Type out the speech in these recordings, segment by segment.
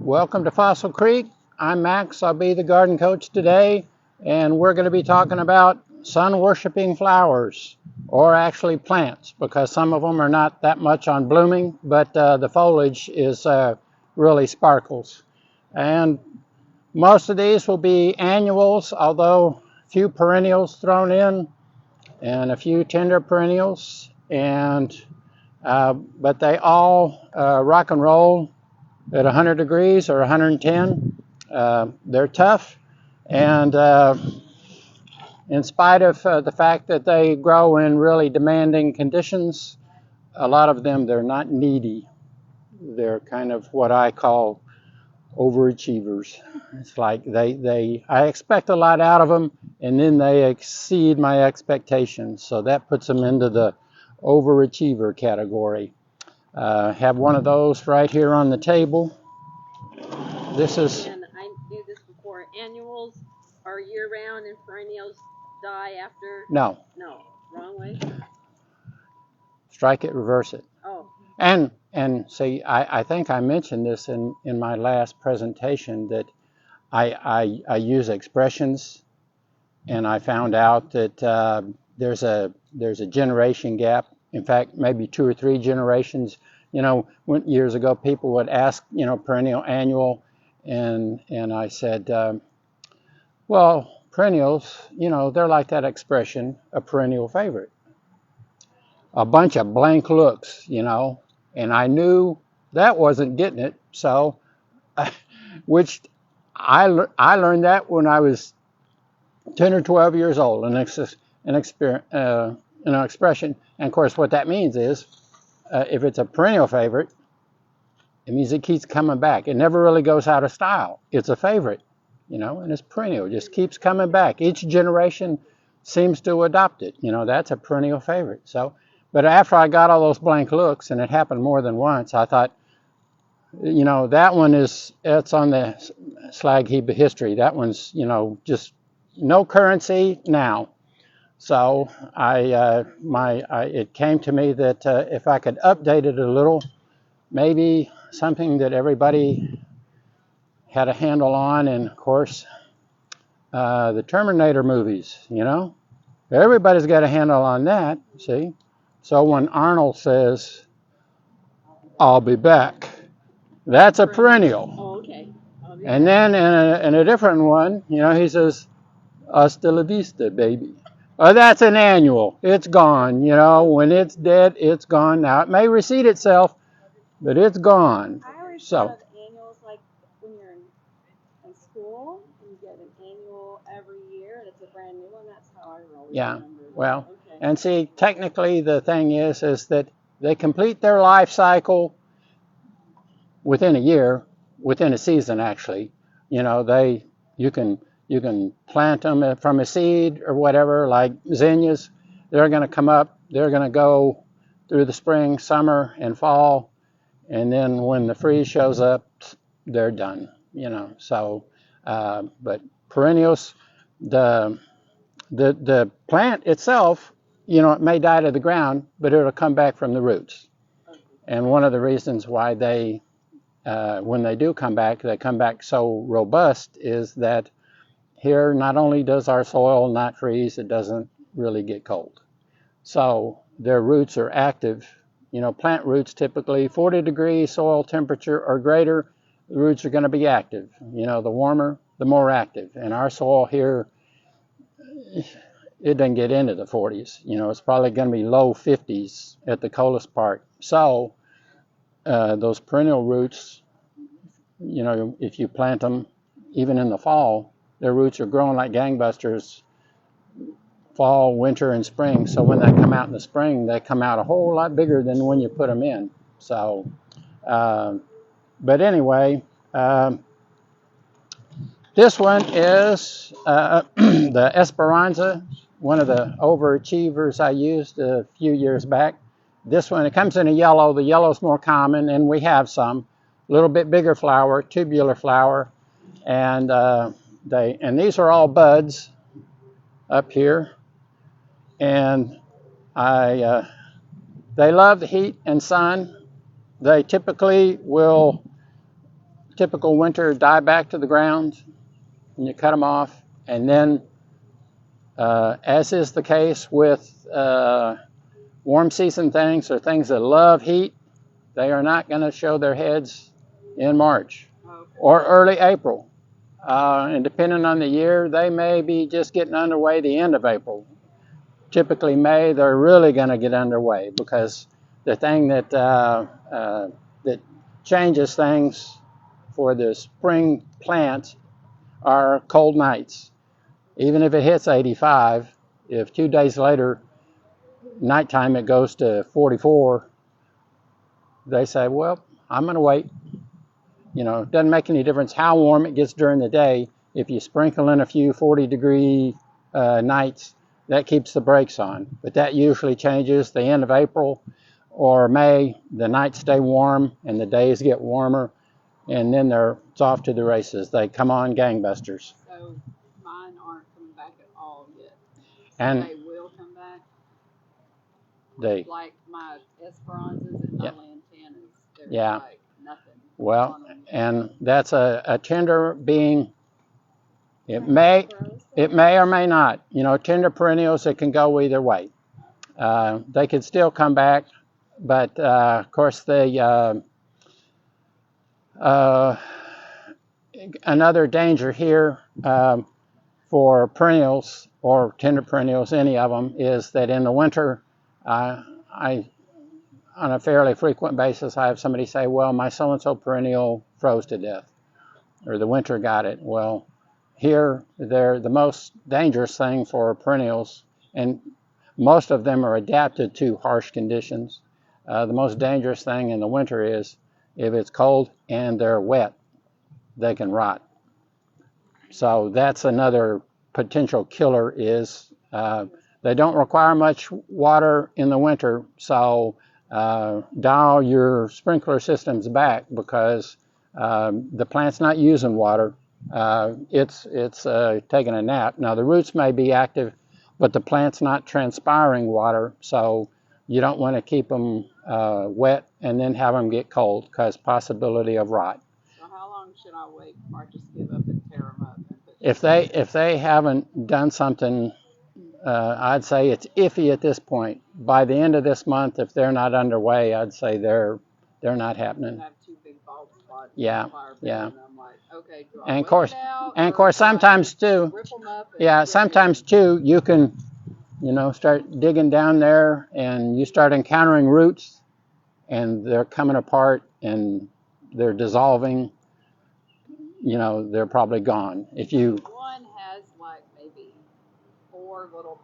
Welcome to Fossil Creek. I'm Max. I'll be the garden coach today, and we're going to be talking about sun-worshipping flowers, or actually plants, because some of them are not that much on blooming, but the foliage is really sparkles. And most of these will be annuals, although a few perennials thrown in, and a few tender perennials, and but they all rock and roll at 100 degrees or 110. They're tough, and in spite of the fact that they grow in really demanding conditions, a lot of them, they're not needy. They're kind of what I call overachievers. It's like I expect a lot out of them, and then they exceed my expectations. So that puts them into the overachiever category. Have one of those right here on the table. This is. And I knew this before. Annuals are year-round, and perennials die after. No. No, wrong way. Strike it, reverse it. Oh. And see, I think I mentioned this in my last presentation that I use expressions, and I found out that there's a generation gap. In fact, maybe 2 or 3 generations. You know, years ago, people would ask, perennial, annual, and I said, well, perennials, they're like that expression, a perennial favorite. A bunch of blank looks, and I knew that wasn't getting it. So, which I learned that when I was 10 or 12 years old, an expression. And of course, what that means is, if it's a perennial favorite, it means it keeps coming back. It never really goes out of style. It's a favorite, and it's perennial. It just keeps coming back. Each generation seems to adopt it. That's a perennial favorite. So, but after I got all those blank looks, and it happened more than once, I thought, that one it's on the slag heap of history. That one's, just no currency now. So it came to me that if I could update it a little, maybe something that everybody had a handle on, and of course, the Terminator movies, everybody's got a handle on that, see? So when Arnold says, "I'll be back," that's a perennial. Oh, okay. And then in a different one, he says, "Hasta la vista, baby." Oh, that's an annual. It's gone. When it's dead, it's gone. Now, it may reseed itself, but it's gone. I always So, thought of annuals like when you're in school and you get an annual every year. It's a brand new one. That's how I always remember it. well, Okay. and see, technically the thing is that they complete their life cycle within a year, within a season actually. You can plant them from a seed or whatever, like zinnias. They're going to come up. They're going to go through the spring, summer, and fall, and then when the freeze shows up, they're done. So, but perennials, the plant itself, it may die to the ground, but it'll come back from the roots. And one of the reasons why they, when they do come back, they come back so robust is that here, not only does our soil not freeze, it doesn't really get cold. So their roots are active. Plant roots typically 40 degrees soil temperature or greater, the roots are going to be active. The warmer, the more active. And our soil here, it doesn't get into the 40s. It's probably going to be low 50s at the coldest part. So those perennial roots, if you plant them even in the fall, their roots are growing like gangbusters fall, winter, and spring. So when they come out in the spring, they come out a whole lot bigger than when you put them in. So, but anyway, this one is the Esperanza, one of the overachievers I used a few years back. This one, it comes in a yellow. The yellow is more common, and we have some. A little bit bigger flower, tubular flower, and these are all buds up here, and they love the heat and sun. They typically will typical winter die back to the ground, and you cut them off. And then, as is the case with warm season things or things that love heat, they are not going to show their heads in March or early April. And depending on the year, they may be just getting underway the end of April. Typically May, they're really going to get underway, because the thing that that changes things for the spring plants are cold nights. Even if it hits 85, if 2 days later, nighttime, it goes to 44, they say, well, I'm going to wait. You know, it doesn't make any difference how warm it gets during the day. If you sprinkle in a few 40-degree nights, that keeps the brakes on. But that usually changes the end of April or May. The nights stay warm and the days get warmer, and then it's off to the races. They come on gangbusters. So mine aren't coming back at all yet. So And they will come back. they, Like my Esperanzas and my Yeah. Lantanas, they're Yeah. like nothing. well, on them. and that's a tender being. It may or may not. You know, tender perennials, it can go either way. They could still come back, but of course another danger here for perennials or tender perennials, any of them, is that in the winter, on a fairly frequent basis, I have somebody say, well, my so-and-so perennial froze to death, or the winter got it. Well, here, they're the most dangerous thing for perennials, and most of them are adapted to harsh conditions. The most dangerous thing in the winter is if it's cold and they're wet, they can rot. So that's another potential killer, is they don't require much water in the winter, so dial your sprinkler systems back, because the plant's not using water. It's taking a nap. Now the roots may be active, but the plant's not transpiring water, so you don't want to keep them wet and then have them get cold, because possibility of rot. So how long should I wait before I just give up and tear them up? If they haven't done something, I'd say it's iffy at this point. By the end of this month, if they're not underway, I'd say they're not happening. I have two big bald spots. Yeah, Fire yeah. And I'm like, okay, do I And wait of course, it out, and of or course, do I sometimes just too. rip them up and Yeah, rip sometimes too, you can, start digging down there, and you start encountering roots, and they're coming apart and they're dissolving. They're probably gone. If you, One has like maybe 4 little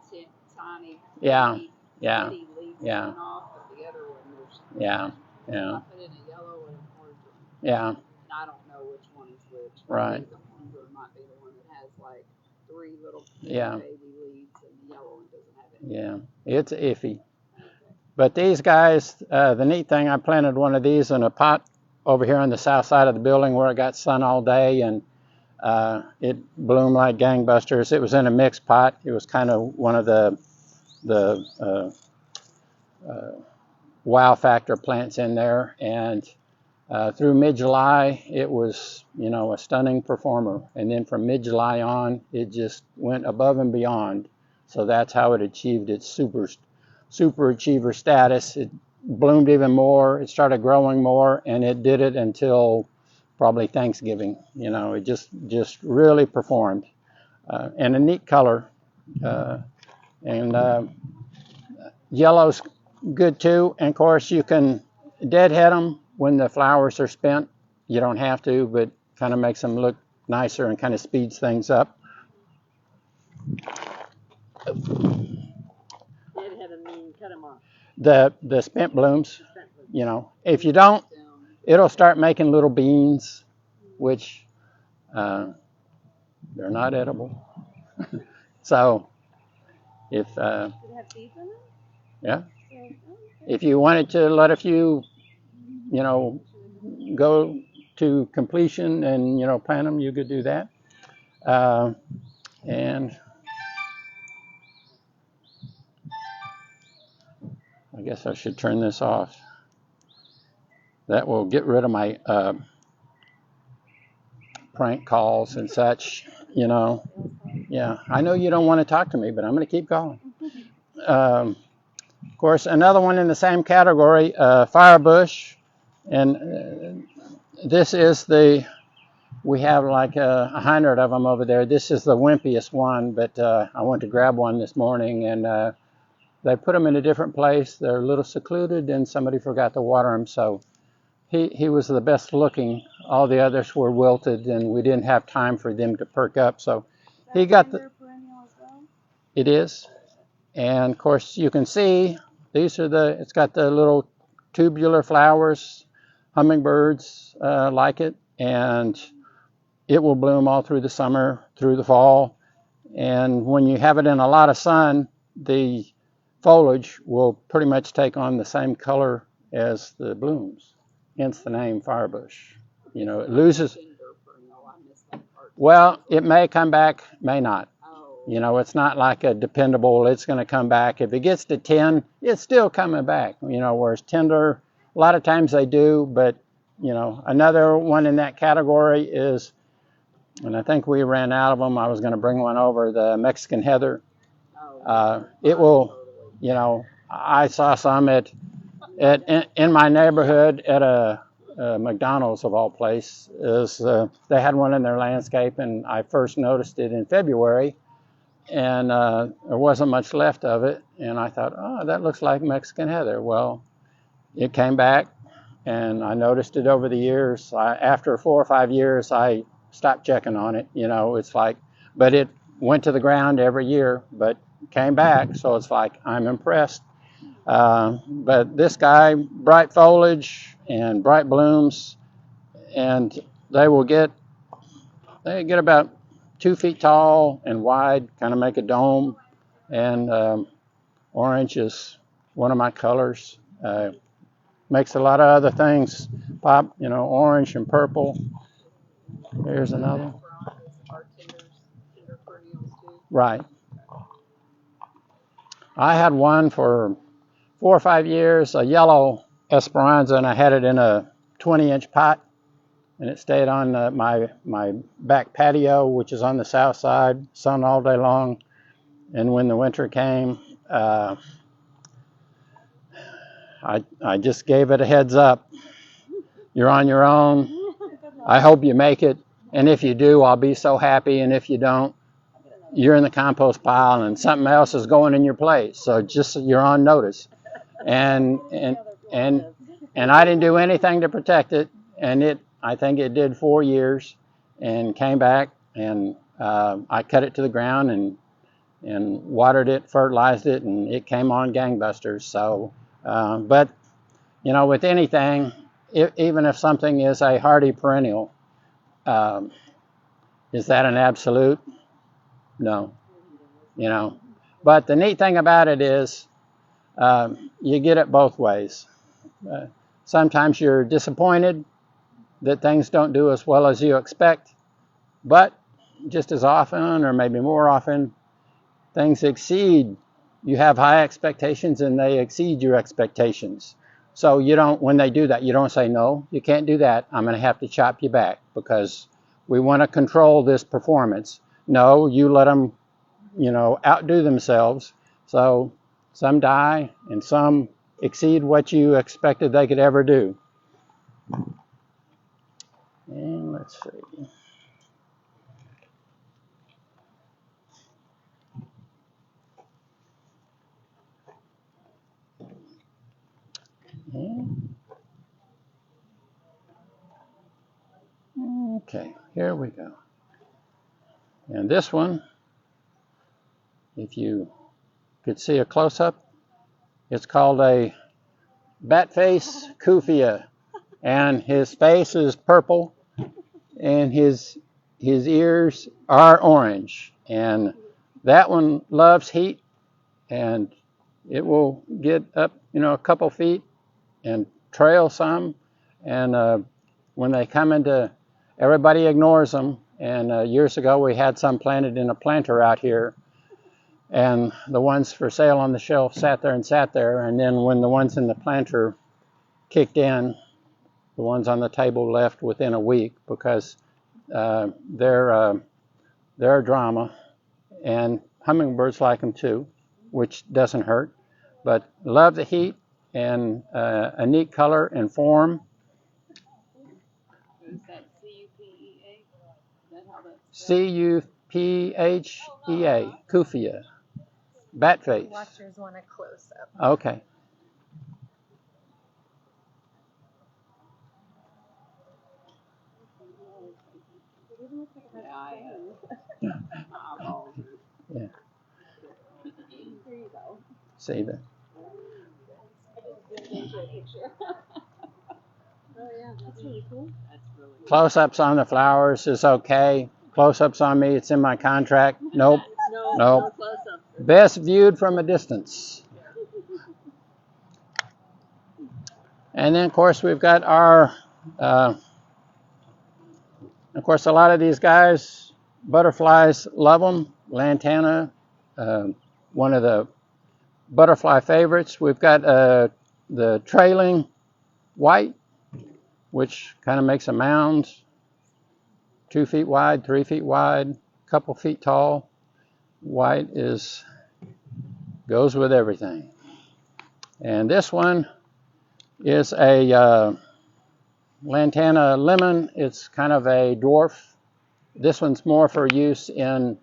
tiny Yeah, bitty, yeah, bitty leaves yeah. coming off, but the other one there's Yeah, So yeah, I put in a yellow and an orange one. yeah, And I don't know which one is which. Right. The orange one might be the one that has like 3 little Yeah. baby leaves, and the yellow one doesn't have any. yeah. It's iffy. Okay. But these guys, the neat thing, I planted one of these in a pot over here on the south side of the building where it got sun all day, and it bloomed like gangbusters. It was in a mixed pot. It was kind of one of the wow factor plants in there, and through mid-July, it was, a stunning performer. And then from mid-July on, it just went above and beyond. So that's how it achieved its super achiever status. It bloomed even more. It started growing more, and it did it until probably Thanksgiving. It just really performed. And a neat color. And yellow's good too. And of course, you can deadhead them when the flowers are spent. You don't have to, but kind of makes them look nicer and kind of speeds things up. Deadhead them mean cut them off. The spent blooms, if you don't, it'll start making little beans, which they're not edible. So if Did it have seeds in it? yeah, So, okay. if you wanted to let a few, go to completion and plant them, you could do that. And I guess I should turn this off. That will get rid of my prank calls and such, you know. Yeah, I know you don't want to talk to me, but I'm going to keep going. Of course, another one in the same category, Firebush. And this is we have like 100 of them over there. This is the wimpiest one, but I went to grab one this morning, and they put them in a different place. They're a little secluded, and somebody forgot to water them, so he was the best looking. All the others were wilted, and we didn't have time for them to perk up, so he got the... Perennial as well? It is. And of course you can see these are it's got the little tubular flowers. Hummingbirds like it, and it will bloom all through the summer, through the fall. And when you have it in a lot of sun, the foliage will pretty much take on the same color as the blooms, hence the name Firebush. You know, it loses. Well, it may come back, may not. You know, it's not like a dependable, it's going to come back. If it gets to 10, it's still coming back. You know, whereas tender, a lot of times they do, but, you know, another one in that category is, and I think we ran out of them. I was going to bring one over, the Mexican heather. It will, you know, I saw some in my neighborhood at a McDonald's of all places. They had one in their landscape, and I first noticed it in February. And there wasn't much left of it, and I thought, oh, that looks like Mexican heather. Well, it came back, and I noticed it over the years. After 4 or 5 years, I stopped checking on it. You know, it's like, but it went to the ground every year, but came back, so it's like, I'm impressed. But this guy, bright foliage and bright blooms, and they get about 2 feet tall and wide, kind of make a dome, and orange is one of my colors. Makes a lot of other things pop, you know, orange and purple. Here's another. Right. I had one for 4 or 5 years, a yellow Esperanza, and I had it in a 20-inch pot. And it stayed on my back patio, which is on the south side, sun all day long. And when the winter came, I just gave it a heads up. You're on your own. I hope you make it. And if you do, I'll be so happy. And if you don't, you're in the compost pile and something else is going in your place. So just you're on notice. And I didn't do anything to protect it. And I think it did 4 years and came back, and I cut it to the ground and watered it, fertilized it, and it came on gangbusters. So, but, you know, with anything, even if something is a hardy perennial, is that an absolute? No. You know, but the neat thing about it is you get it both ways. Sometimes you're disappointed that things don't do as well as you expect, but just as often, or maybe more often, things exceed. You have high expectations and they exceed your expectations. So you don't, when they do that, you don't say, no, you can't do that. I'm going to have to chop you back because we want to control this performance. No, you let them, you know, outdo themselves. So some die and some exceed what you expected they could ever do. And let's see. Okay, here we go. And this one, if you could see a close-up, it's called a bat-face kufia. And his face is purple, and his ears are orange. And that one loves heat, and it will get up, you know, a couple feet and trail some. And when they come into, everybody ignores them. And years ago, we had some planted in a planter out here. And the ones for sale on the shelf sat there. And then when the ones in the planter kicked in, the ones on the table left within a week because they're a drama, and hummingbirds like them too, which doesn't hurt. But love the heat and a neat color and form. Is that C-U-P-E-A? Is that how that's Cuphea, Cuphea, bat face. Watchers want a close up. Okay. Yeah, I am. My eyeballs are... Yeah. There you go. See that? Oh yeah, That's really cool. That's really cool. Close-ups on the flowers is okay. Close-ups on me, it's in my contract. Nope. no Nope. close-up. Best viewed from a distance. And then, of course, we've got our, of course, a lot of these guys, butterflies love them. Lantana, one of the butterfly favorites. We've got the trailing white, which kind of makes a mound, 2 feet wide, 3 feet wide, a couple feet tall. White goes with everything. And this one is a Lantana Lemon. It's kind of a dwarf. This one's more for use in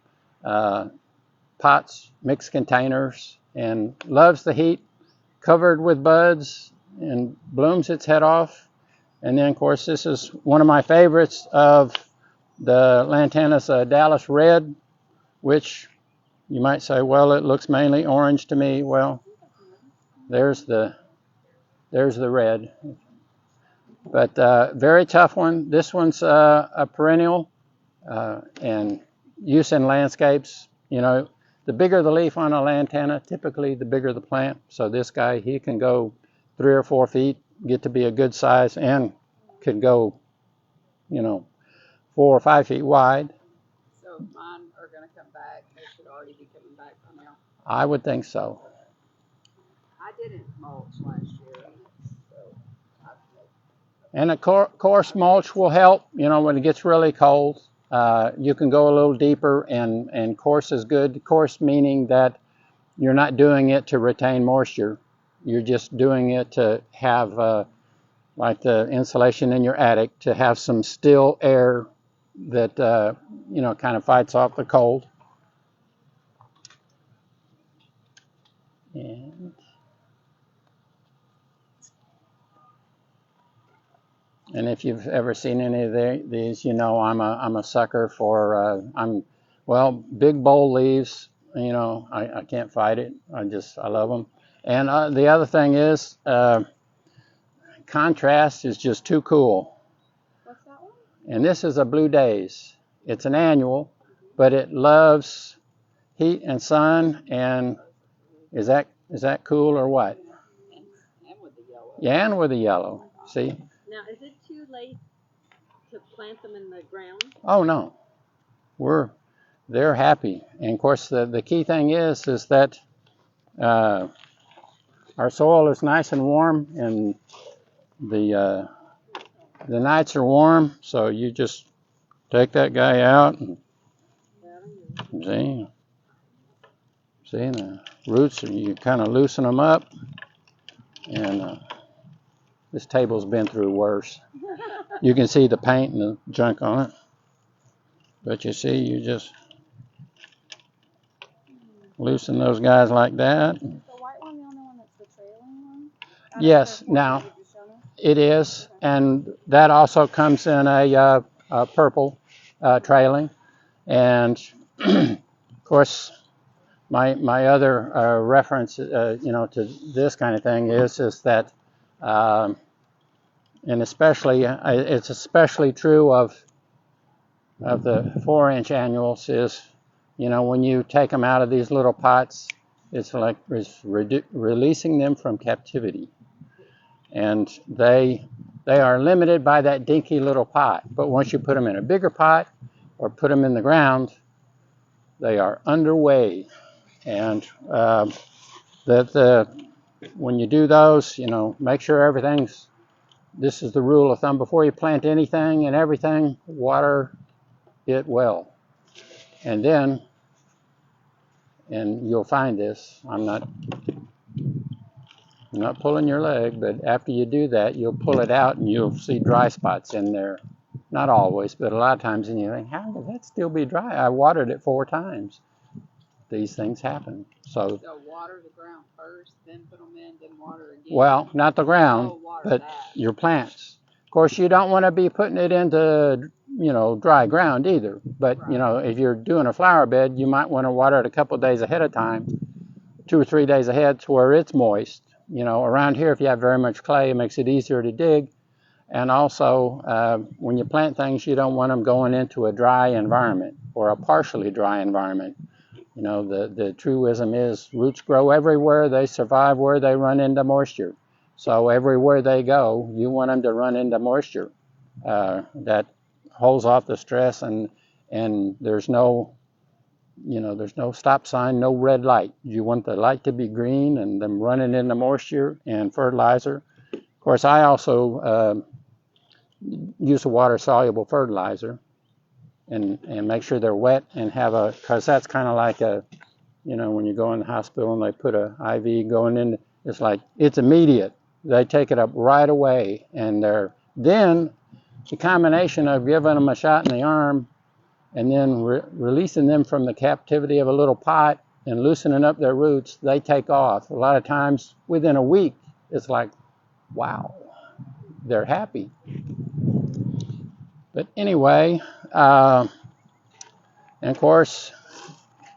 pots, mixed containers, and loves the heat, covered with buds, and blooms its head off. And then, of course, this is one of my favorites of the Lantana's Dallas Red, which you might say, well, it looks mainly orange to me. Well, there's the red. But very tough one. This one's a perennial and use in landscapes. You know, the bigger the leaf on a lantana, typically the bigger the plant. So this guy, he can go 3 or 4 feet, get to be a good size, and could go, 4 or 5 feet wide. So if mine are going to come back, they should already be coming back by now. I would think so. I didn't mulch last year, so And of course, mulch will help, when it gets really cold. You can go a little deeper, and coarse is good. Coarse meaning that you're not doing it to retain moisture. You're just doing it to have, like the insulation in your attic, to have some still air that, kind of fights off the cold. And if you've ever seen any of these, I'm a sucker for big bold leaves. I can't fight it. I love them. And the other thing is, contrast is just too cool. What's that one? And this is a Blue Days. It's an annual, but it loves heat and sun. And is that cool or what? and with the yellow. Yeah, and with the yellow. See? Now, is it too late to plant them in the ground? Oh no, they're happy. And of course, the key thing is that our soil is nice and warm, and the nights are warm. So you just take that guy out and see the roots, and you kind of loosen them up. And this table's been through worse. You can see the paint and the junk on it. But you see, you just loosen those guys like that. Is the white one the only one that's the trailing one? Yes, now it is. And that also comes in a purple trailing. And of course, my other reference, to this kind of thing is that, and especially, it's especially true of the 4-inch annuals, is, when you take them out of these little pots, it's like releasing them from captivity. And they are limited by that dinky little pot. But once you put them in a bigger pot or put them in the ground, they are underway. And when you do those, make sure this is the rule of thumb. Before you plant anything and everything, water it well. And then, and you'll find this, I'm not pulling your leg, but after you do that, you'll pull it out and you'll see dry spots in there. Not always, but a lot of times, and you think, how could that still be dry? I watered it 4 times. These things happen. So water the ground first, then put them in, then water again. Well, not the ground, but that. your plants. Of course, you don't want to be putting it into, dry ground either. But, Right. If you're doing a flower bed, you might want to water it a couple of days ahead of time, 2 or 3 days ahead to where it's moist. Around here, if you have very much clay, it makes it easier to dig. And also, when you plant things, you don't want them going into a dry environment or a partially dry environment. The truism is roots grow everywhere, they survive where they run into moisture. So everywhere they go, you want them to run into moisture. That holds off the stress, and there's no stop sign, no red light. You want the light to be green and them running into moisture and fertilizer. Of course, I also use a water-soluble fertilizer. And make sure they're wet and because that's kind of like when you go in the hospital and they put a IV going in, it's immediate. They take it up right away, and then the combination of giving them a shot in the arm and then releasing them from the captivity of a little pot and loosening up their roots, they take off. A lot of times within a week, it's like, wow, they're happy. But anyway, and of course,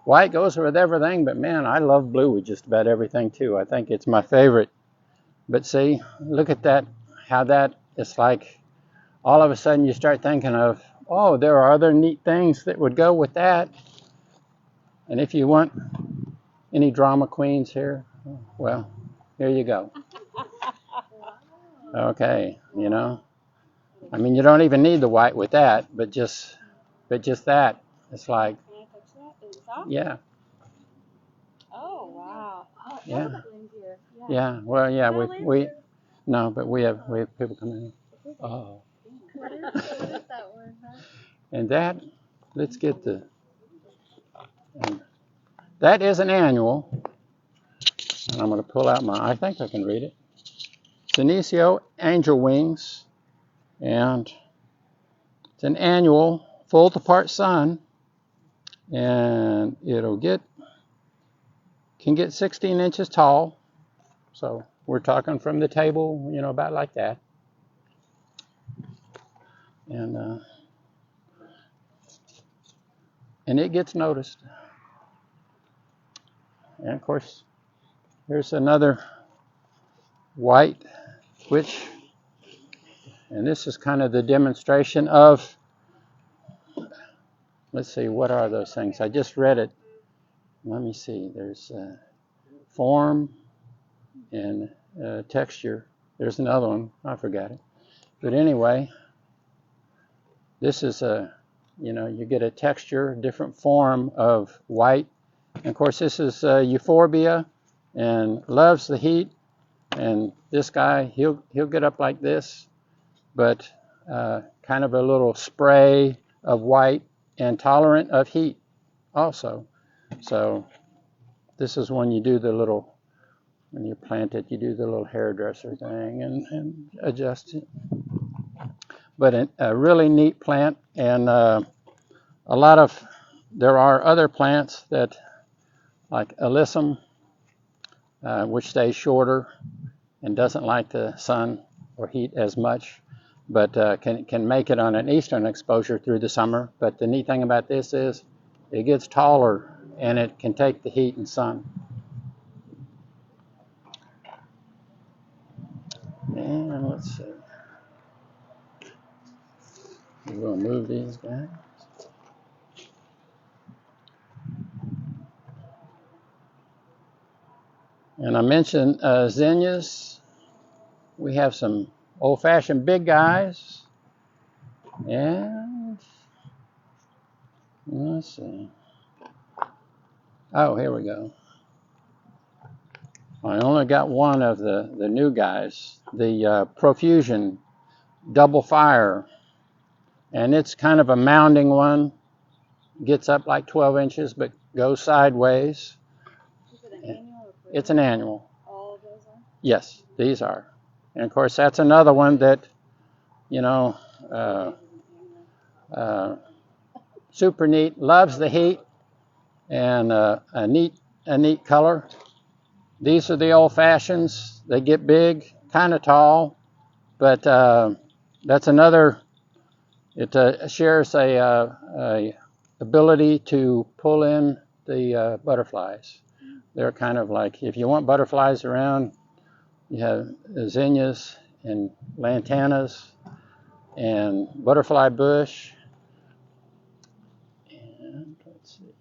white goes with everything, but man, I love blue with just about everything too. I think it's my favorite. But see, look at that, it's like all of a sudden you start thinking of, oh, there are other neat things that would go with that. And if you want any drama queens here, well, here you go. Okay, I mean, you don't even need the white with that, but just that. It's like, Can I touch that? Is it soft? yeah. Oh, wow. Oh, Yeah. Here. Yeah. Well, yeah, we no, but we have people coming in. Oh. What is that word, huh? And let's get that is an annual. And I'm going to pull out I think I can read it. Senecio angel wings, and it's an annual full to part sun, and can get 16 inches tall. So we're talking from the table, about like that. And it gets noticed. And of course, here's another white, and this is kind of the demonstration of, let's see, what are those things? I just read it. Let me see. There's form and texture. There's another one. I forgot it. But anyway, this is you get a texture, different form of white. And of course, this is Euphorbia, and loves the heat. And this guy, he'll get up like this, but kind of a little spray of white and tolerant of heat also. So this is when you do when you plant it, you do the little hairdresser thing and adjust it. But a really neat plant, and there are other plants that, like alyssum, which stays shorter and doesn't like the sun or heat as much, but can make it on an eastern exposure through the summer. But the neat thing about this is it gets taller and it can take the heat and sun. And let's see. We're going to move these guys. And I mentioned zinnias. We have some old-fashioned big guys. And let's see. Oh, here we go. I only got one of the new guys, the Profusion Double Fire. And it's kind of a mounding one. Gets up like 12 inches, but goes sideways. Is it an annual or perennial? It's an annual. All of those are? Yes, these are. And of course, that's another one that, super neat. Loves the heat, and a neat color. These are the old fashions. They get big, kind of tall, but that's another. It shares a ability to pull in the butterflies. They're kind of like, if you want butterflies around, you have zinnias and lantanas and butterfly bush. And let's see.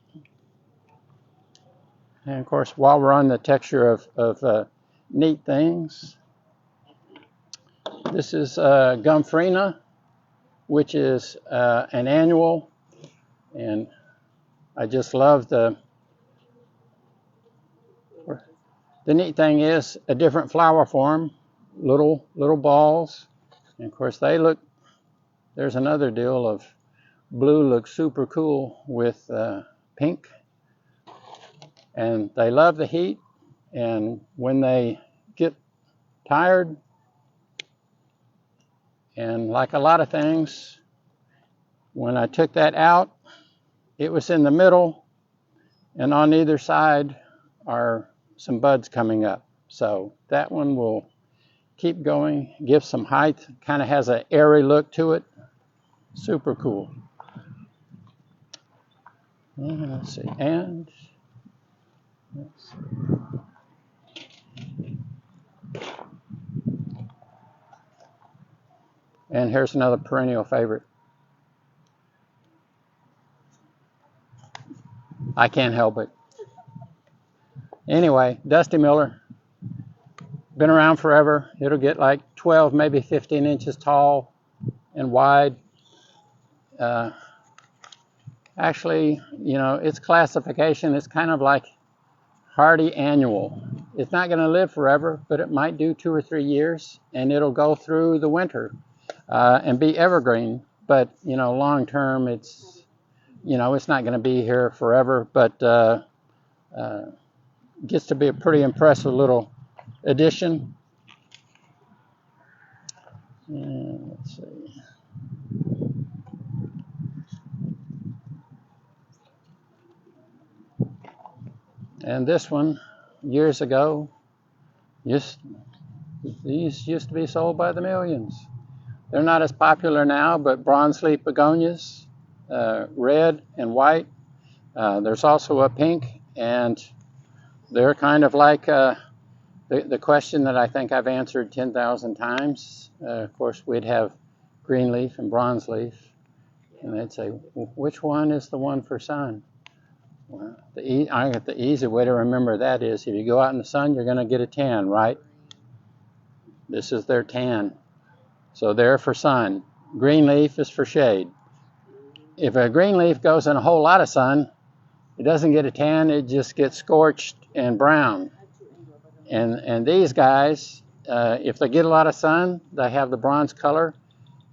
And of course, while we're on the texture of neat things, this is Gumphrena, which is an annual, and I just love the neat thing is a different flower form, little balls, and of course they look. There's another deal of blue looks super cool with pink, and they love the heat, and when they get tired, and like a lot of things, when I took that out, it was in the middle, and on either side are some buds coming up. So that one will keep going, give some height, kind of has an airy look to it. Super cool. And let's see. And here's another perennial favorite. I can't help it. Anyway, Dusty Miller. Been around forever. It'll get like 12, maybe 15 inches tall and wide. Actually, its classification is kind of like hardy annual. It's not going to live forever, but it might do 2 or 3 years, and it'll go through the winter and be evergreen. But long term, it's not going to be here forever. But gets to be a pretty impressive little addition. And let's see. And this one, years ago, these used to be sold by the millions. They're not as popular now, but bronze leaf begonias, red and white. There's also a pink, and they're kind of like the question that I think I've answered 10,000 times. Of course, we'd have green leaf and bronze leaf, and they'd say, which one is the one for sun? Well, the easy way to remember that is if you go out in the sun, you're going to get a tan, right? This is their tan. So they're for sun. Green leaf is for shade. If a green leaf goes in a whole lot of sun, it doesn't get a tan, it just gets scorched and brown. And these guys, if they get a lot of sun, they have the bronze color.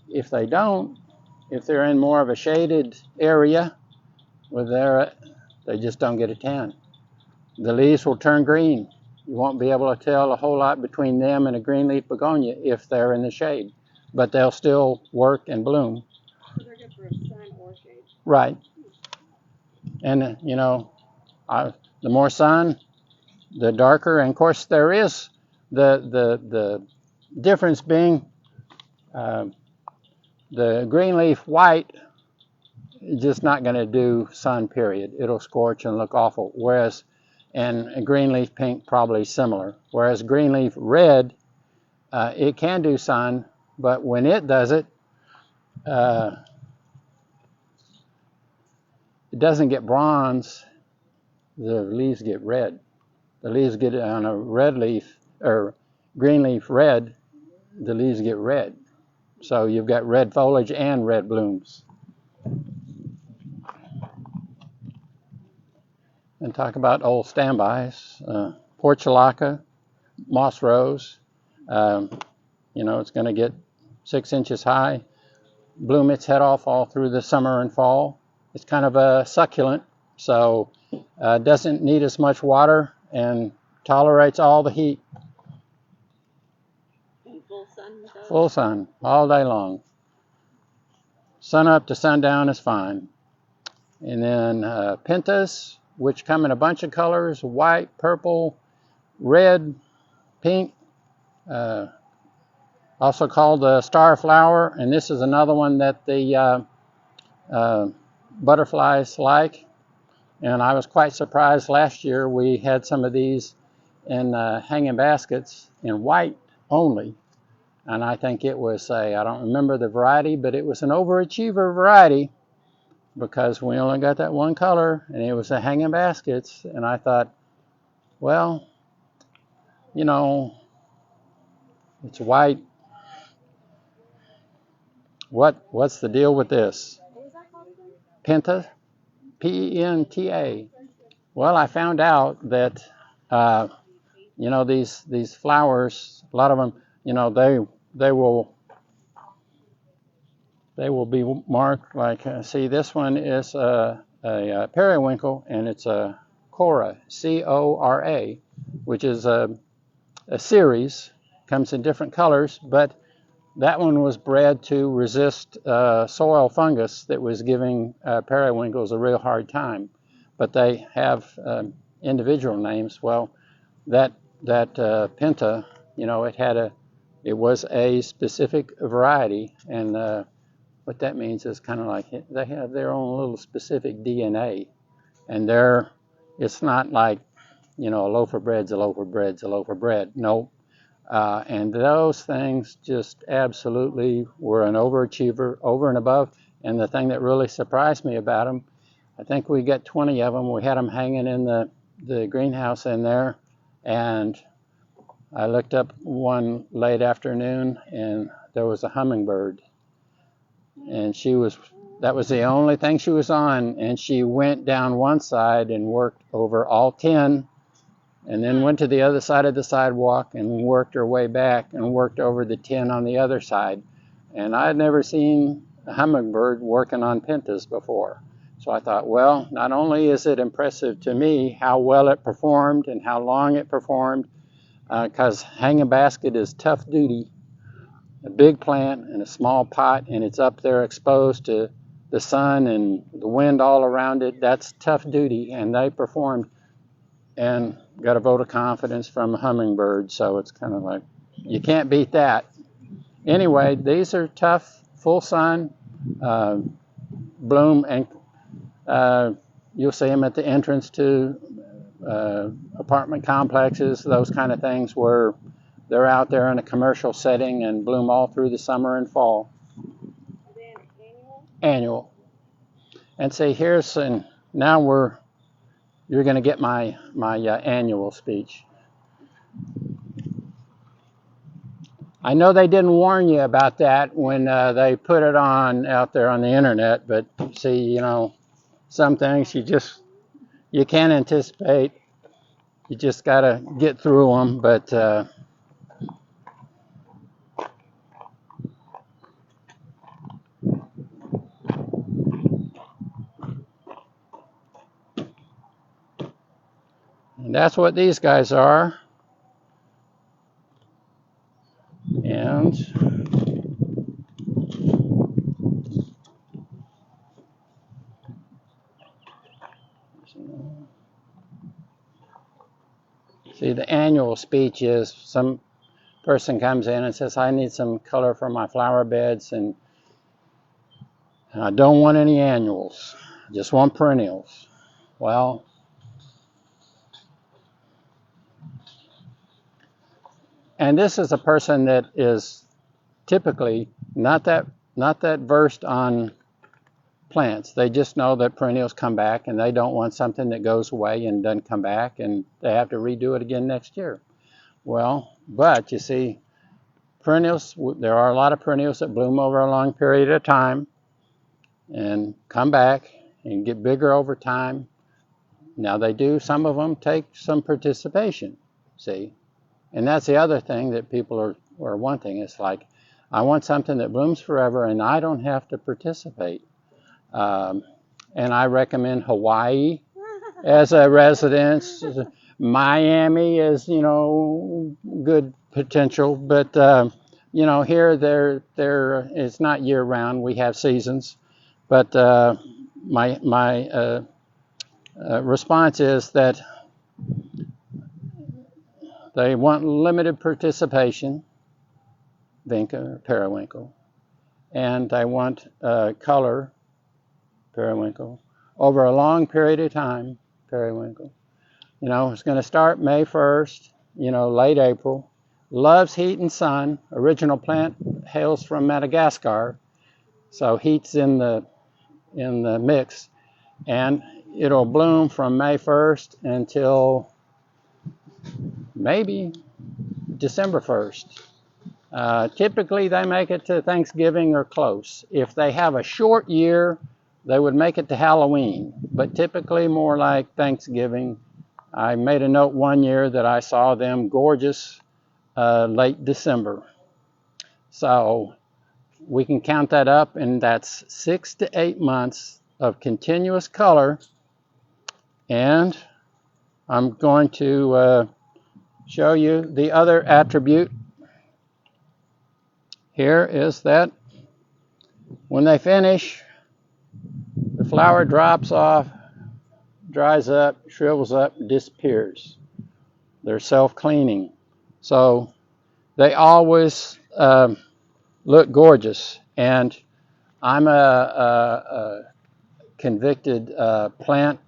If they don't, if they're in more of a shaded area, they just don't get a tan. The leaves will turn green. You won't be able to tell a whole lot between them and a green leaf begonia if they're in the shade, but they'll still work and bloom. So they're good for sun or shade. Right. And the more sun, the darker. And of course, there is the difference being the green leaf white is just not going to do sun, period. It'll scorch and look awful. And a green leaf pink probably similar. Whereas green leaf red, it can do sun, but when it does it, it doesn't get bronze. The leaves get red. The leaves get on a red leaf or green leaf red, the leaves get red. So you've got red foliage and red blooms. And talk about old standbys. Portulaca, moss rose. It's going to get 6 inches high. bloom its head off all through the summer and fall. It's kind of a succulent, so doesn't need as much water and tolerates all the heat. And full sun does? Full sun all day long. Sun up to sundown is fine. And then Pentas, which come in a bunch of colors: white, purple, red, pink, also called the star flower. And this is another one that the butterflies like. And I was quite surprised last year we had some of these in hanging baskets in white only. And I think it was I don't remember the variety, but it was an overachiever variety, because we only got that one color, and it was a hanging baskets. And I thought, well, you know, it's white. What's the deal with this? What was that called again? Penta, P-E-N-T-A. Well, I found out that you know, these flowers, a lot of them, you know, they will be marked like, see, this one is a periwinkle, and it's a Cora, C-O-R-A, which is a series, comes in different colors, but that one was bred to resist soil fungus that was giving periwinkles a real hard time. But they have individual names. Well, that Penta, you know, it was a specific variety, and what that means is kind of like they have their own little specific DNA, and it's not like, you know, a loaf of bread's a loaf of bread's a loaf of bread. No. And those things just absolutely were an overachiever, over and above. And the thing that really surprised me about them, I think we got 20 of them. We had them hanging in the greenhouse in there, and I looked up one late afternoon, and there was a hummingbird, and that was the only thing she was on, and she went down one side and worked over all 10, and then went to the other side of the sidewalk and worked her way back and worked over the 10 on the other side. And I had never seen a hummingbird working on Pentas before. So I thought, well, not only is it impressive to me how well it performed and how long it performed, because hanging basket is tough duty. A big plant in a small pot, and it's up there exposed to the sun and the wind all around it. That's tough duty, and they performed and got a vote of confidence from a hummingbird. So it's kind of like, you can't beat that. Anyway, these are tough, full sun, bloom, and you'll see them at the entrance to apartment complexes, those kind of things, where they're out there in a commercial setting and bloom all through the summer and fall. Are they annual? Annual. And see, now you're going to get my annual speech. I know they didn't warn you about that when they put it out there on the internet, but see, you know, some things you can't anticipate. You just got to get through them, but and that's what these guys are. And see, the annual speech is some person comes in and says, I need some color for my flower beds, and I don't want any annuals. I just want perennials. Well, and this is a person that is typically not that versed on plants. They just know that perennials come back, and they don't want something that goes away and doesn't come back, and they have to redo it again next year. Well, but you see, perennials, there are a lot of perennials that bloom over a long period of time and come back and get bigger over time. Now some of them take some participation, see? And that's the other thing that people are wanting. It's like, I want something that blooms forever and I don't have to participate. And I recommend Hawaii as a residence. Miami is, you know, good potential, but you know, here it's not year round. We have seasons, but my response is that they want limited participation, Vinca Periwinkle, and they want color, Periwinkle, over a long period of time, Periwinkle. You know, it's going to start May 1st, you know, late April. Loves heat and sun. Original plant hails from Madagascar, so heat's in the mix, and it'll bloom from May 1st until maybe December 1st. Typically, they make it to Thanksgiving or close. If they have a short year, they would make it to Halloween, but typically more like Thanksgiving. I made a note one year that I saw them gorgeous late December. So we can count that up, and that's 6 to 8 months of continuous color. And I'm going to show you the other attribute. Here is that when they finish, the flower drops off, dries up, shrivels up, disappears. They're self-cleaning. So they always look gorgeous. And I'm a convicted plant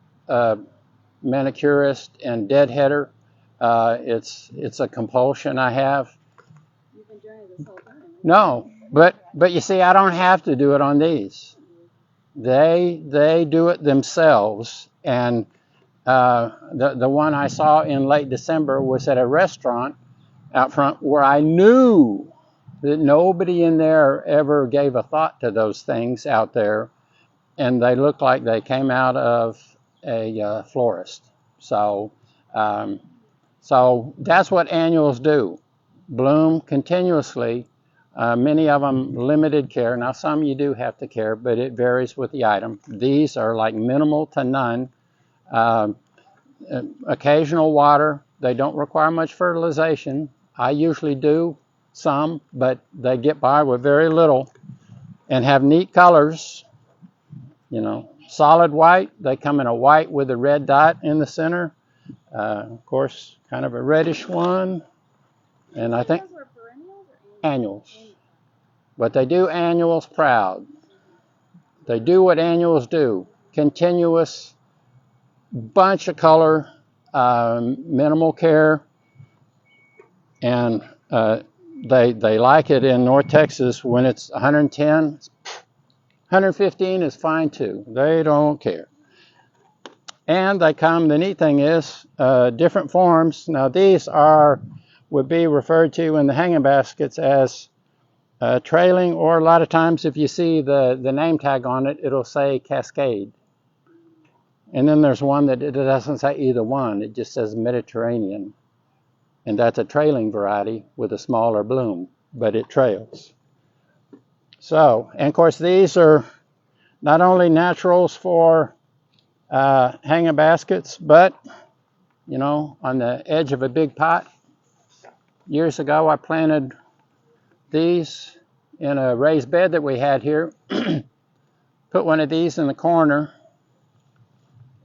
manicurist and deadheader. It's a compulsion I have. You've been doing it this whole time. No, but you see, I don't have to do it on these. They do it themselves. And the one I saw in late December was at a restaurant out front where I knew that nobody in there ever gave a thought to those things out there, and they looked like they came out of a florist. So that's what annuals do. Bloom continuously. Many of them limited care. Now some you do have to care, but it varies with the item. These are like minimal to none. Occasional water. They don't require much fertilization. I usually do some, but they get by with very little and have neat colors. You know, solid white. They come in a white with a red dot in the center. Of course, kind of a reddish one. And I think Those were perennials or annuals. But they do annuals proud. They do what annuals do. Continuous, bunch of color, minimal care, and they like it in North Texas when it's 110. 115 is fine too. They don't care. And they come, the neat thing is, different forms. Now these would be referred to in the hanging baskets as trailing, or a lot of times if you see the name tag on it, it'll say Cascade. And then there's one that it doesn't say either one, it just says Mediterranean. And that's a trailing variety with a smaller bloom, but it trails. So, and of course these are not only naturals for hanging baskets, but, you know, on the edge of a big pot. Years ago I planted these in a raised bed that we had here. Put one of these in the corner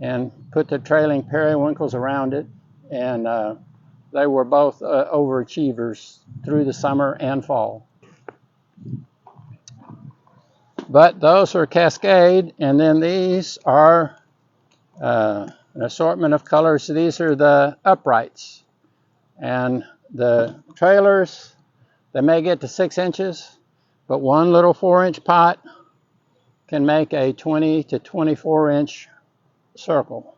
and put the trailing periwinkles around it, and they were both overachievers through the summer and fall. But those are Cascade, and then these are an assortment of colors. These are the uprights, and the trailers, they may get to 6 inches, but one little 4-inch pot can make a 20 to 24-inch circle.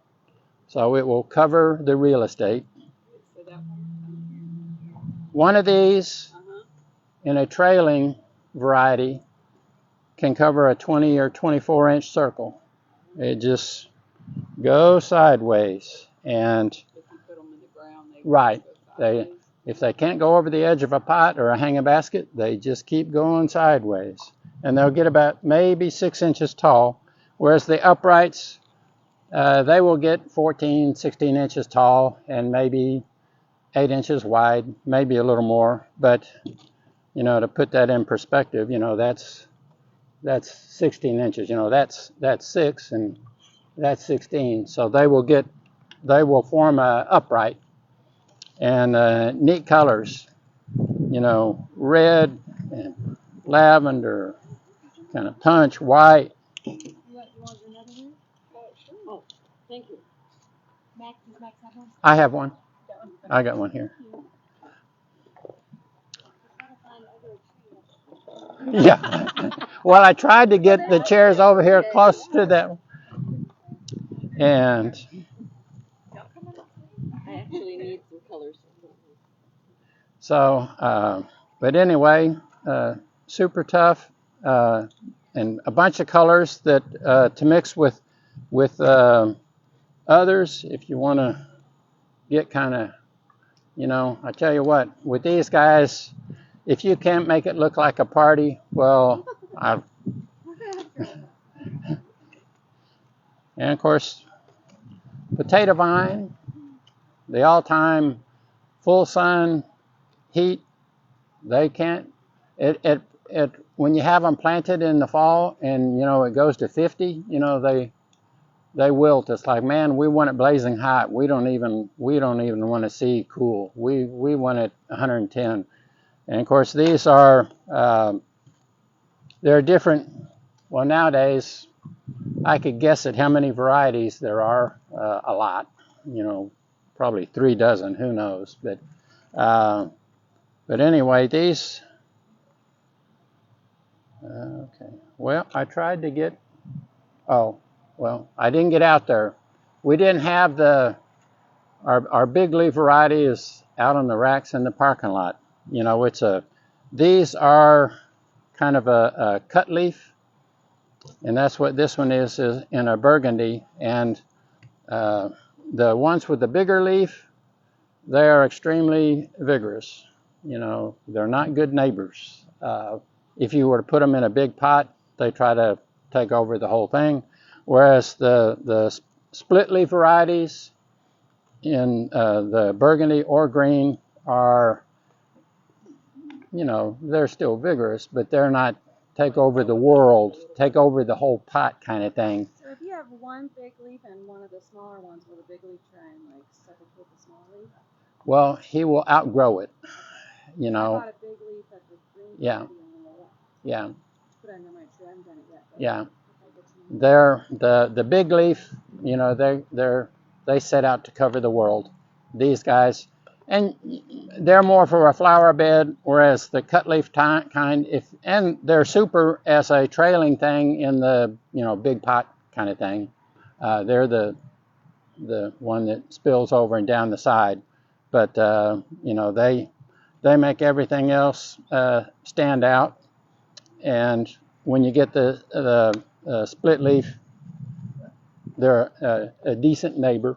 So it will cover the real estate. One of these in a trailing variety can cover a 20 or 24-inch circle. It just goes sideways, and If you put them in the ground, right, If they can't go over the edge of a pot or a hanging basket, they just keep going sideways. And they'll get about maybe 6 inches tall, whereas the uprights, they will get 14, 16 inches tall and maybe 8 inches wide, maybe a little more. But, you know, to put that in perspective, you know, that's 16 inches. You know, that's 6 and that's 16. So they will form a upright. And neat colors, you know, red and lavender, kind of punch, white. You want another one? Sure. Oh, thank you. Max, does Max have one? I have one. I got one here. Yeah. Well, I tried to get the chairs over here close to that. And I actually need some colors. so, but anyway, super tough, and a bunch of colors that to mix with others if you want to get kind of, you know, I tell you what, with these guys, if you can't make it look like a party, well, and of course, potato vine, the all-time full sun heat, they can't, it when you have them planted in the fall and, you know, it goes to 50, you know, they wilt. It's like, man, we want it blazing hot. We don't even want to see cool. We want it 110. And of course, these are they're different. Well, nowadays, I could guess at how many varieties there are. A lot, you know, probably 3 dozen. Who knows? But anyway, these. Okay. Well, I tried to get. Oh, well, I didn't get out there. We didn't have our big leaf variety is out on the racks in the parking lot. You know, these are kind of a cut leaf, and that's what this one is in a burgundy. And the ones with the bigger leaf, they are extremely vigorous. You know, they're not good neighbors. If you were to put them in a big pot, they try to take over the whole thing. Whereas the split leaf varieties in the burgundy or green are, you know, they're still vigorous, but they're not take over the world, take over the whole pot kind of thing. So if you have one big leaf and one of the smaller ones, will the big leaf try and like suffocate the small leaf? Well, he will outgrow it, you know. I bought a big leaf at the green Yeah. Yeah. Put it under my tree. I haven't done it yet. Yeah. They're the big leaf, you know, they set out to cover the world. These guys, and they're more for a flower bed, whereas the cut leaf kind, and they're super as a trailing thing in the, you know, big pot kind of thing. They're the one that spills over and down the side, but you know, they make everything else stand out. And when you get the split leaf, they're a decent neighbor.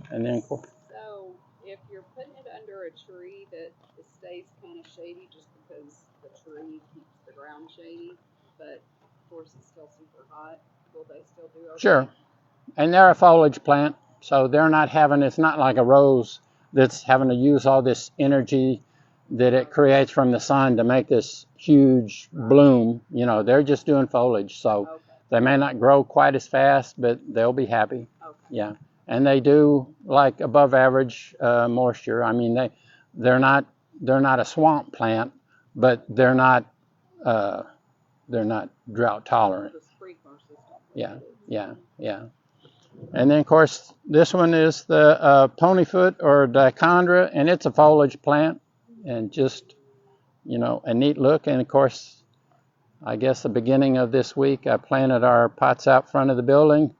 And then, So if you're putting it under a tree that it stays kind of shady, just because the tree keeps the ground shady, but of course it's still super hot, will they still do okay? sure. And they're a foliage plant, so they're not having, it's not like a rose that's having to use all this energy that it creates from the sun to make this huge bloom. You know, they're just doing foliage, so Okay. they may not grow quite as fast, but they'll be happy. Okay. Yeah, and they do like above average moisture. I mean, they're not a swamp plant, but they're not drought tolerant. The sprinkler system. Yeah. And then, of course, this one is the ponyfoot or Dichondra, and it's a foliage plant, and just, you know, a neat look. And of course, I guess the beginning of this week, I planted our pots out front of the building,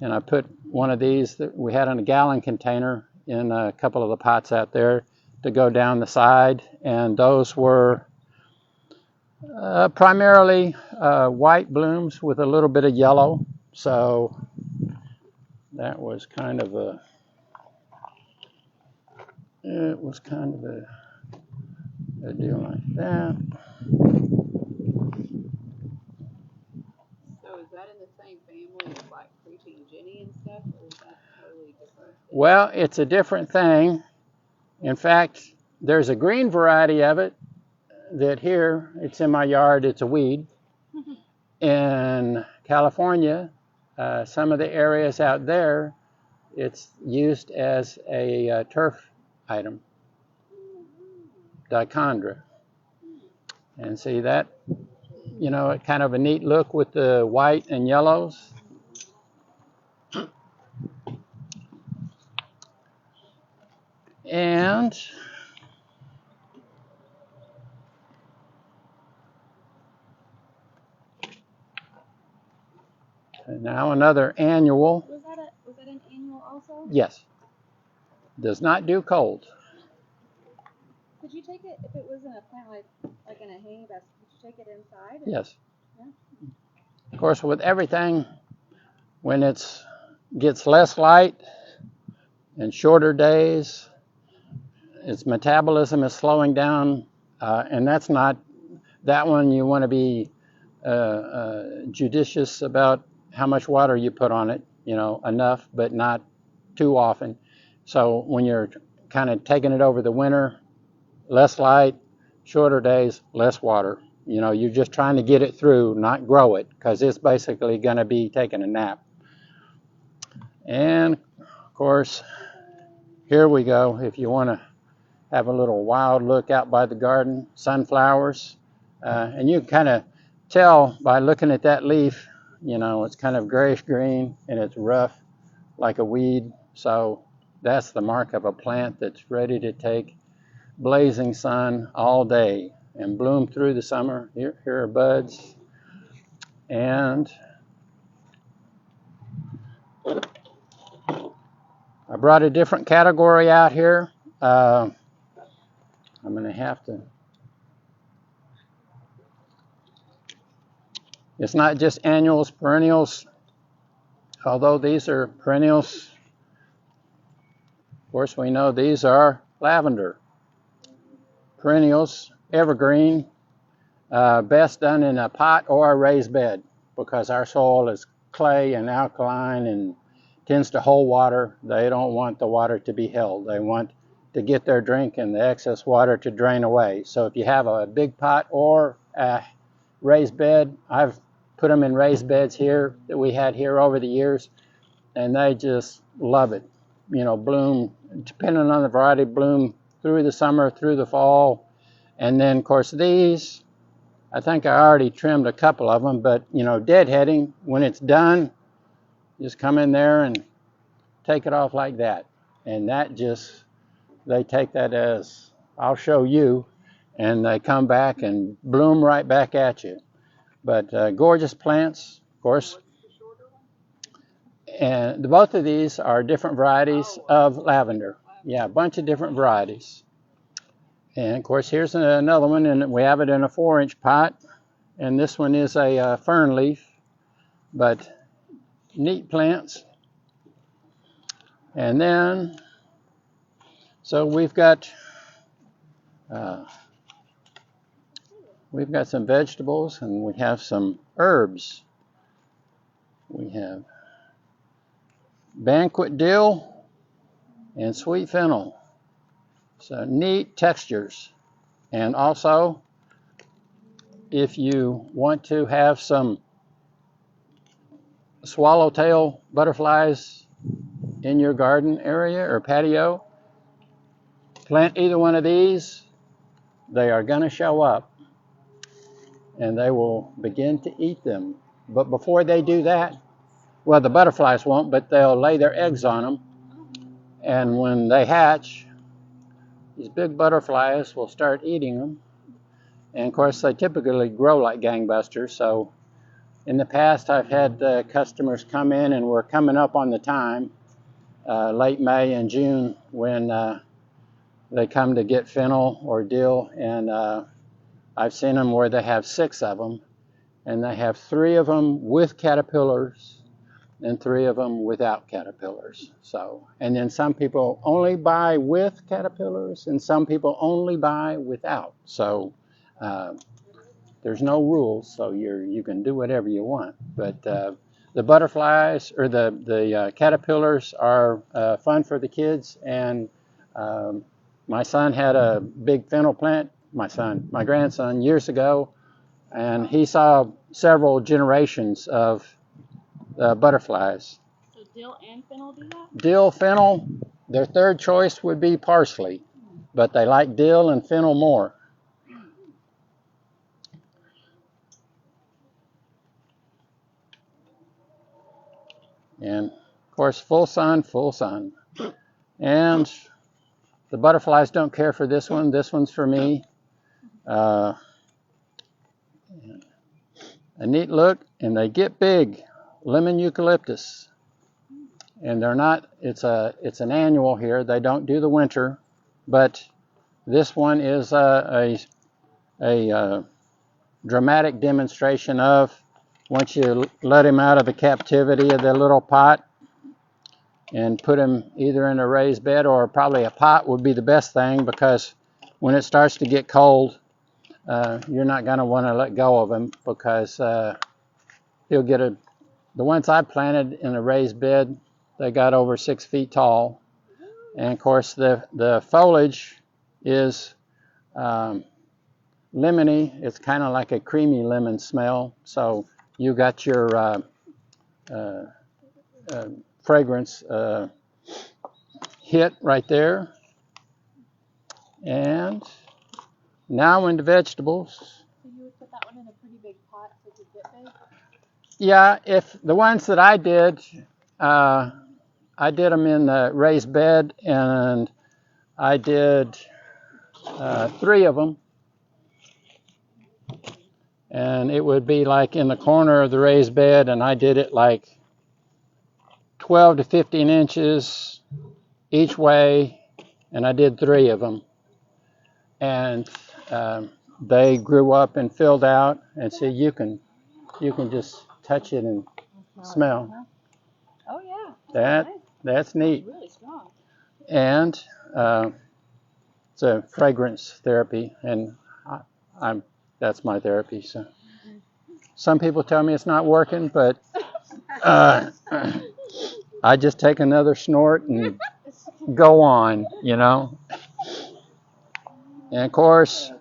and I put one of these that we had in a gallon container in a couple of the pots out there to go down the side, and those were primarily white blooms with a little bit of yellow. So that was kind of it was kind of a deal like that. So is that in the same family as like creeping Jenny and stuff, or is that totally different? Well, it's a different thing. In fact, there's a green variety of it that here, it's in my yard, it's a weed. In California, some of the areas out there, it's used as a turf item, Dichondra. And see that, you know, it kind of a neat look with the white and yellows. And now another annual. Was that an annual also? Yes. Does not do cold. Could you take it if it was in a plant like in a hanging basket? Could you take it inside? Yes. Yeah. Of course, with everything, when it gets less light and shorter days, its metabolism is slowing down, and that's not that one. You want to be judicious about how much water you put on it. You know, enough, but not too often. So when you're kind of taking it over the winter, less light, shorter days, less water. You know, you're just trying to get it through, not grow it, because it's basically going to be taking a nap. And of course, here we go. If you want to have a little wild look out by the garden, sunflowers. And you can kind of tell by looking at that leaf, you know, it's kind of grayish green and it's rough like a weed. So that's the mark of a plant that's ready to take blazing sun all day and bloom through the summer. Here are buds. And I brought a different category out here. I'm going to have to. It's not just annuals, perennials, although these are perennials. Of course, we know these are lavender. Perennials, evergreen, best done in a pot or a raised bed because our soil is clay and alkaline and tends to hold water. They don't want the water to be held. They want to get their drink and the excess water to drain away. So if you have a big pot or a raised bed, I've put them in raised beds here that we had here over the years, and they just love it. You know, bloom, depending on the variety, bloom through the summer, through the fall. And then, of course, these, I think I already trimmed a couple of them, but, you know, deadheading, when it's done, just come in there and take it off like that. And that just, they take that as, I'll show you, and they come back and bloom right back at you. But gorgeous plants, of course. And both of these are different varieties of lavender. Yeah, a bunch of different varieties. And of course, here's another one, and we have it in a 4-inch pot. And this one is a fern leaf, but neat plants. And then, so we've got some vegetables, and we have some herbs. We have banquet dill and sweet fennel. So neat textures. And also, if you want to have some swallowtail butterflies in your garden area or patio, plant either one of these. They are going to show up and they will begin to eat them. But before they do that, well, the butterflies won't, but they'll lay their eggs on them. And when they hatch, these big butterflies will start eating them. And of course, they typically grow like gangbusters. So in the past, I've had customers come in, and we're coming up on the time, late May and June, when they come to get fennel or dill. And I've seen them where they have 6 of them, and they have 3 of them with caterpillars, and 3 of them without caterpillars. So, and then some people only buy with caterpillars, and some people only buy without. So there's no rules, so you can do whatever you want. But the butterflies or the caterpillars are fun for the kids. And my son had a big fennel plant. My grandson, years ago, and he saw several generations of butterflies. So dill and fennel do that? Dill, fennel, their third choice would be parsley, but they like dill and fennel more. And of course, full sun, full sun. And the butterflies don't care for this one. This one's for me. A neat look, and they get big. Lemon eucalyptus. And they're not, it's an annual here. They don't do the winter, but this one is a dramatic demonstration of once you let him out of the captivity of the little pot and put him either in a raised bed, or probably a pot would be the best thing, because when it starts to get cold, you're not going to want to let go of him, because he'll get the ones I planted in a raised bed, they got over 6 feet tall. And of course the foliage is lemony. It's kind of like a creamy lemon smell. So you got your fragrance hit right there. And now into vegetables. So you would put that one in a pretty big pot so it could get big? Yeah, if the ones that I did them in the raised bed, and I did 3 of them. And it would be like in the corner of the raised bed, and I did it like 12 to 15 inches each way, and I did 3 of them. And they grew up and filled out, and see, you can just touch it and smell. Oh yeah. That's neat. It's really strong. And it's a fragrance therapy, and that's my therapy. So some people tell me it's not working, but I just take another snort and go on, you know. And of course,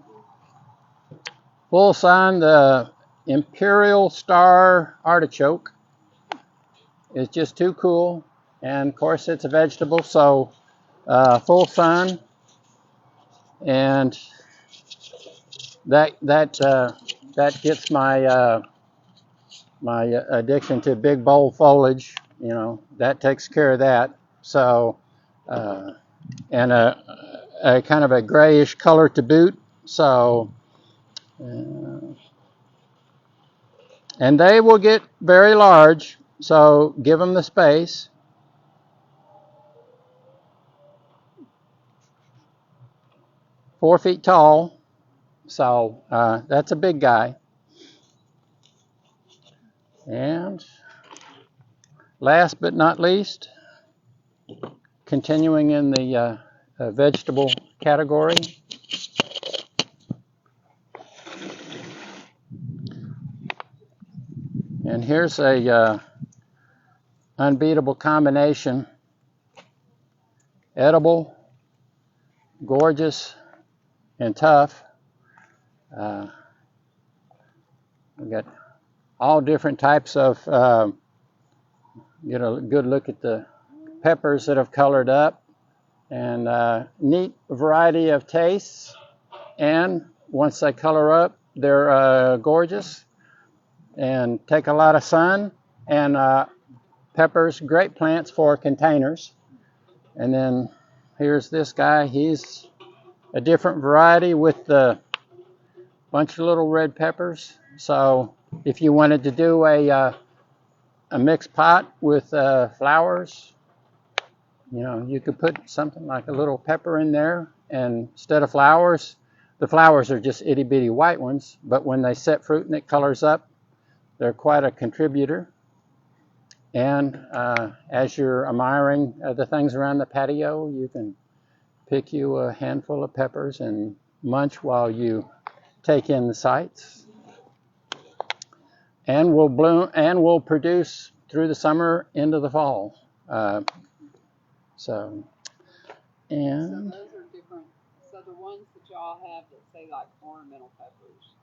full sun, the Imperial star artichoke is just too cool. And of course, it's a vegetable, so full sun, and that gets my my addiction to big bold foliage. You know, that takes care of that. So, and a kind of a grayish color to boot. So, and they will get very large. So give them the space. Four feet tall. So that's a big guy. And last but not least, continuing in the vegetable category, and here's a unbeatable combination: edible, gorgeous, and tough. We got all different types of, get a good look at the peppers that have colored up, and neat variety of tastes. And once they color up, they're gorgeous and take a lot of sun. And peppers, great plants for containers. And then here's this guy. He's a different variety with a bunch of little red peppers. So if you wanted to do a mixed pot with flowers, you know, you could put something like a little pepper in there, and instead of flowers, the flowers are just itty bitty white ones, but when they set fruit and it colors up, they're quite a contributor. And as you're admiring the things around the patio, you can pick you a handful of peppers and munch while you take in the sights. And will bloom and will produce through the summer into the fall. So So those are different. So the ones that y'all have that say like ornamental peppers,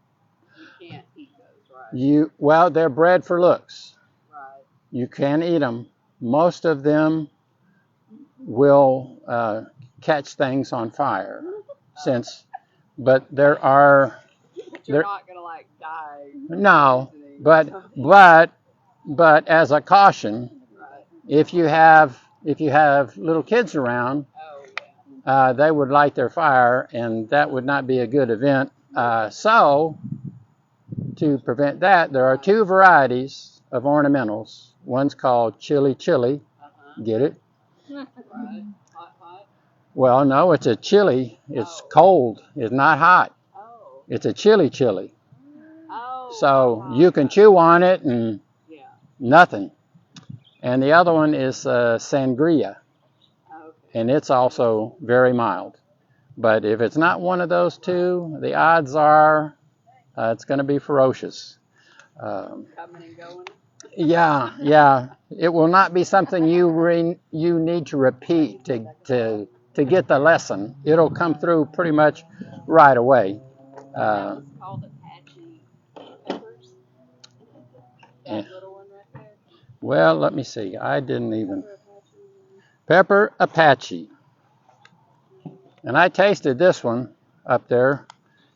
you can't eat those, right? Well, they're bred for looks. Right. You can eat them. Most of them will catch things on fire, but there are. But you're not gonna like die. No, Right. but as a caution, if you have little kids around, Oh yeah. they would light their fire, and that would not be a good event. So to prevent that, there are two varieties of ornamentals. One's called Chili Chili. Get it? Right. Hot. Well, no, it's a chili. It's cold. It's not hot. Oh. It's a chili chili. Oh. So you can chew on it and nothing. And the other one is sangria. Okay. And it's also very mild. But if it's not one of those two, the odds are it's going to be ferocious. Coming and going. Yeah. It will not be something you need to repeat to get the lesson. It'll come through pretty much right away. That was called Apache peppers. That little one right there. Well, let me see. I didn't even. Pepper Apache. And I tasted this one up there,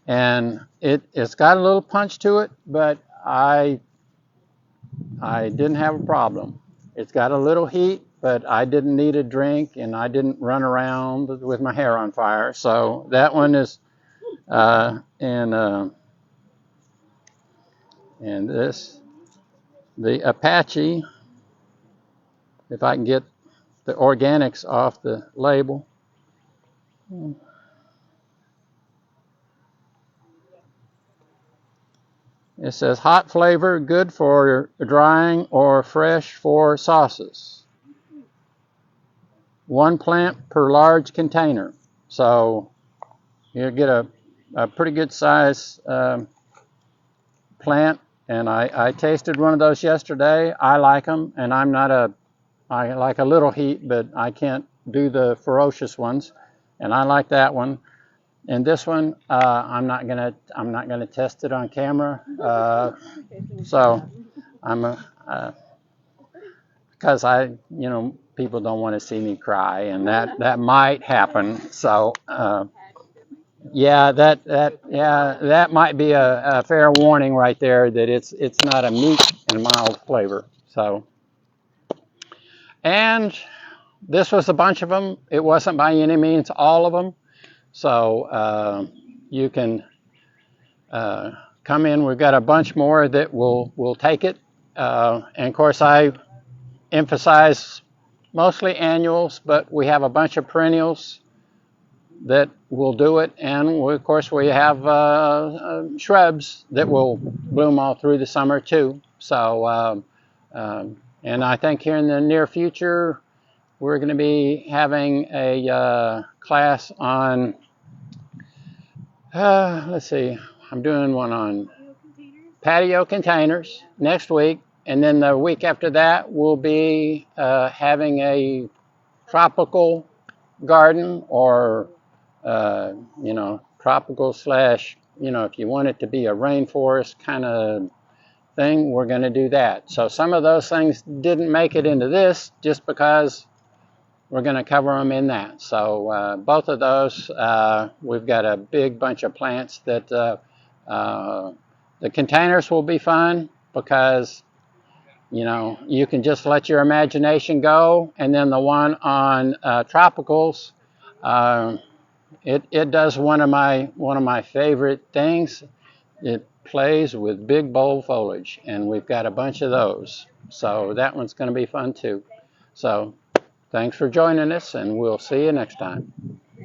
and it's got a little punch to it, but I didn't have a problem. It's got a little heat, but I didn't need a drink, and I didn't run around with my hair on fire. So that one is, and this, the Apache, if I can get the organics off the label. It says hot flavor, good for drying or fresh for sauces. 1 plant per large container. So you get a pretty good size plant. And I tasted one of those yesterday. I like them, and I like a little heat, but I can't do the ferocious ones. And I like that one. And this one, I'm not gonna test it on camera. So I'm because people don't want to see me cry, and that might happen. So that might be a fair warning right there that it's not a meat and mild flavor. So, and this was a bunch of them. It wasn't by any means all of them. So you can come in. We've got a bunch more that will take it. And of course, I emphasize mostly annuals, but we have a bunch of perennials that will do it. And of course, we have shrubs that will bloom all through the summer too. So, and I think here in the near future, we're going to be having a class on, let's see, I'm doing one on patio containers next week. And then the week after that, we'll be having a tropical garden or, tropical slash, if you want it to be a rainforest kind of thing, we're going to do that. So some of those things didn't make it into this just because we're going to cover them in that. So both of those, we've got a big bunch of plants that the containers will be fun because, you can just let your imagination go. And then the one on tropicals, it does one of my favorite things. It plays with big bold foliage, and we've got a bunch of those. So that one's going to be fun too. So thanks for joining us, and we'll see you next time.